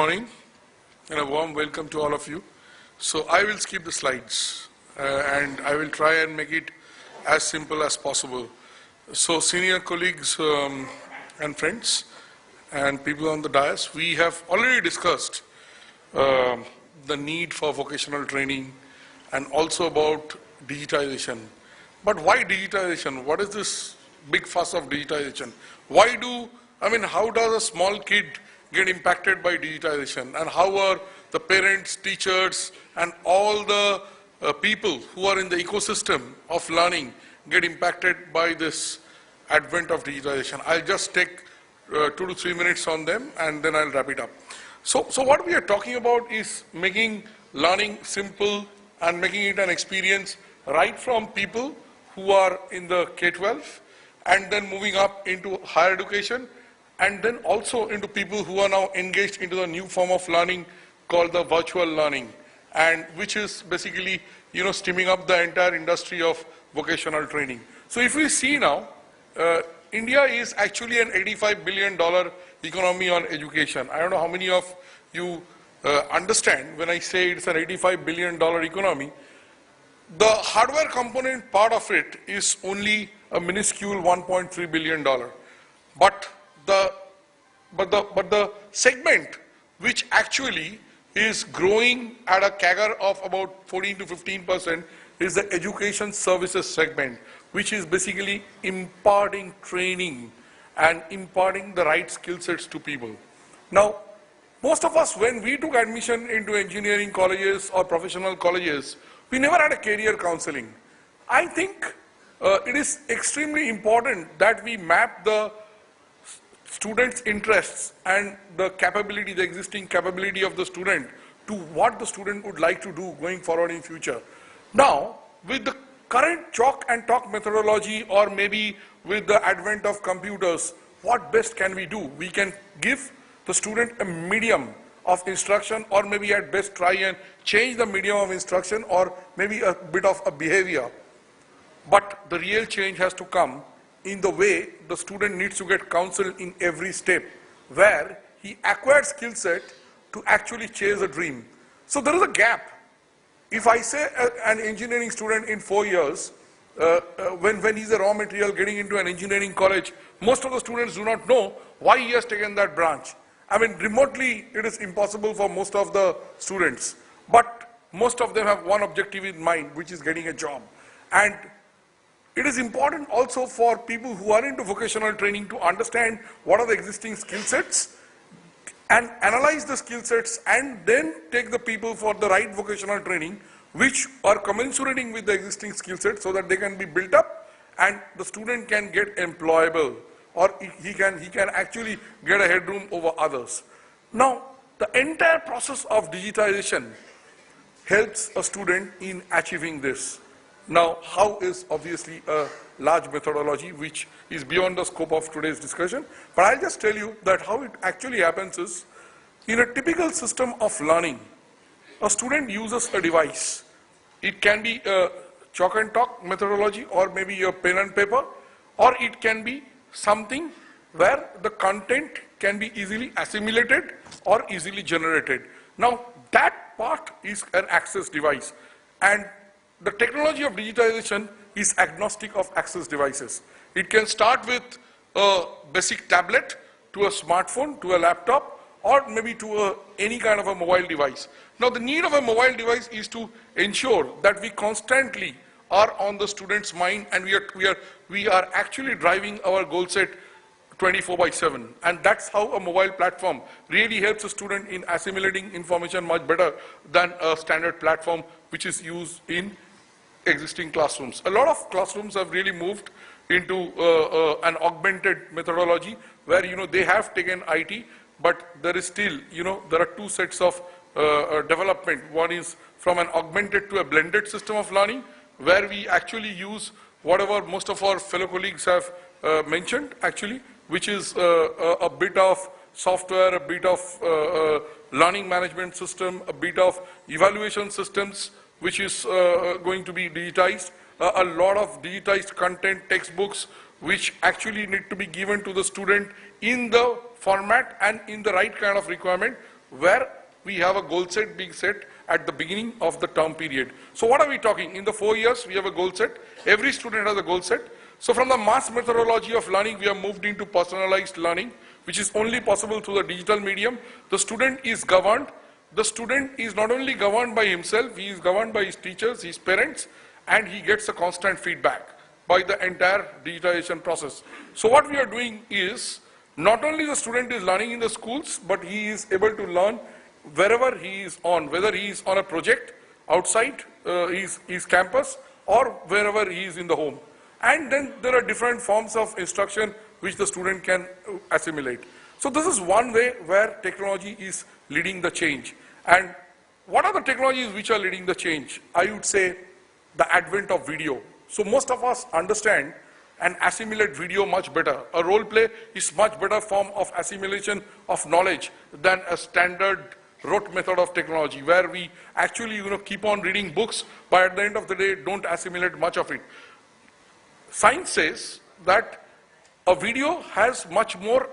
morning and a warm welcome to all of you. So I will skip the slides and I will try and make it as simple as possible. So senior colleagues and friends and people on the dais, we have already discussed the need for vocational training and also about digitization. But why digitization? What is this big fuss of digitization? How does a small kid get impacted by digitization, and how are the parents, teachers, and all the people who are in the ecosystem of learning get impacted by this advent of digitization? I'll just take 2 to 3 minutes on them and then I'll wrap it up. So what we are talking about is making learning simple and making it an experience right from people who are in the K-12 and then moving up into higher education, and then also into people who are now engaged into the new form of learning called the virtual learning, and which is basically, steaming up the entire industry of vocational training. So if we see now, India is actually an $85 billion economy on education. I don't know how many of you understand when I say it's an $85 billion economy. The hardware component part of it is only a minuscule $1.3 billion. But the segment which actually is growing at a CAGR of about 14 to 15% is the education services segment, which is basically imparting training and imparting the right skill sets to people. Now, most of us, when we took admission into engineering colleges or professional colleges, we never had a career counseling. I think it is extremely important that we map the student's interests and the capability, the existing capability of the student to what the student would like to do going forward in future. Now, with the current chalk and talk methodology, or maybe with the advent of computers, what best can we do? We can give the student a medium of instruction, or maybe at best try and change the medium of instruction, or maybe a bit of a behavior. But the real change has to come in the way the student needs to get counseled in every step, where he acquires skill set to actually chase a dream. So there is a gap. If I say an engineering student in 4 years, when he's a raw material getting into an engineering college, most of the students do not know why he has taken that branch. Remotely it is impossible for most of the students, but most of them have one objective in mind, which is getting a job. And it is important also for people who are into vocational training to understand what are the existing skill sets and analyze the skill sets, and then take the people for the right vocational training which are commensurating with the existing skill sets, so that they can be built up and the student can get employable, or he can actually get a headroom over others. Now, the entire process of digitization helps a student in achieving this. Now, how is obviously a large methodology which is beyond the scope of today's discussion, but I'll just tell you that how it actually happens is, in a typical system of learning, a student uses a device. It can be a chalk and talk methodology, or maybe a pen and paper, or it can be something where the content can be easily assimilated or easily generated. Now, that part is an access device, and the technology of digitization is agnostic of access devices. It can start with a basic tablet, to a smartphone, to a laptop, or maybe to any kind of a mobile device. Now, the need of a mobile device is to ensure that we constantly are on the student's mind, and we are actually driving our goal set 24/7. And that's how a mobile platform really helps a student in assimilating information much better than a standard platform which is used in existing classrooms. A lot of classrooms have really moved into an augmented methodology where, they have taken IT, but there is still, there are two sets of development. One is from an augmented to a blended system of learning, where we actually use whatever most of our fellow colleagues have mentioned, actually, which is a bit of software, a bit of learning management system, a bit of evaluation systems, which is going to be digitized, a lot of digitized content, textbooks, which actually need to be given to the student in the format and in the right kind of requirement, where we have a goal set being set at the beginning of the term period. So what are we talking? In the 4 years, we have a goal set. Every student has a goal set. So from the mass methodology of learning, we have moved into personalized learning, which is only possible through the digital medium. The student is governed. The student is not only governed by himself, he is governed by his teachers, his parents, and he gets a constant feedback by the entire digitalization process. So what we are doing is, not only the student is learning in the schools, but he is able to learn wherever he is on, whether he is on a project outside his campus or wherever he is in the home. And then there are different forms of instruction which the student can assimilate. So this is one way where technology is leading the change. And what are the technologies which are leading the change? I would say the advent of video. So most of us understand and assimilate video much better. A role play is much better form of assimilation of knowledge than a standard rote method of technology, where we actually keep on reading books, but at the end of the day don't assimilate much of it. Science says that a video has much more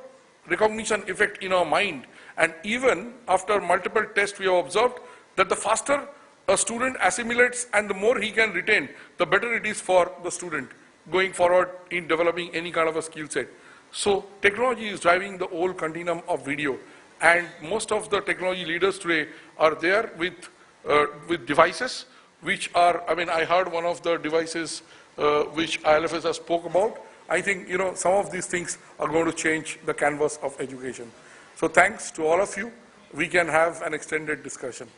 recognition effect in our mind, and even after multiple tests we have observed that the faster a student assimilates and the more he can retain, the better it is for the student going forward in developing any kind of a skill set. So technology is driving the whole continuum of video, and most of the technology leaders today are there with devices which are, I heard one of the devices which ILFS has spoke about. I think some of these things are going to change the canvas of education. So thanks to all of you. We can have an extended discussion.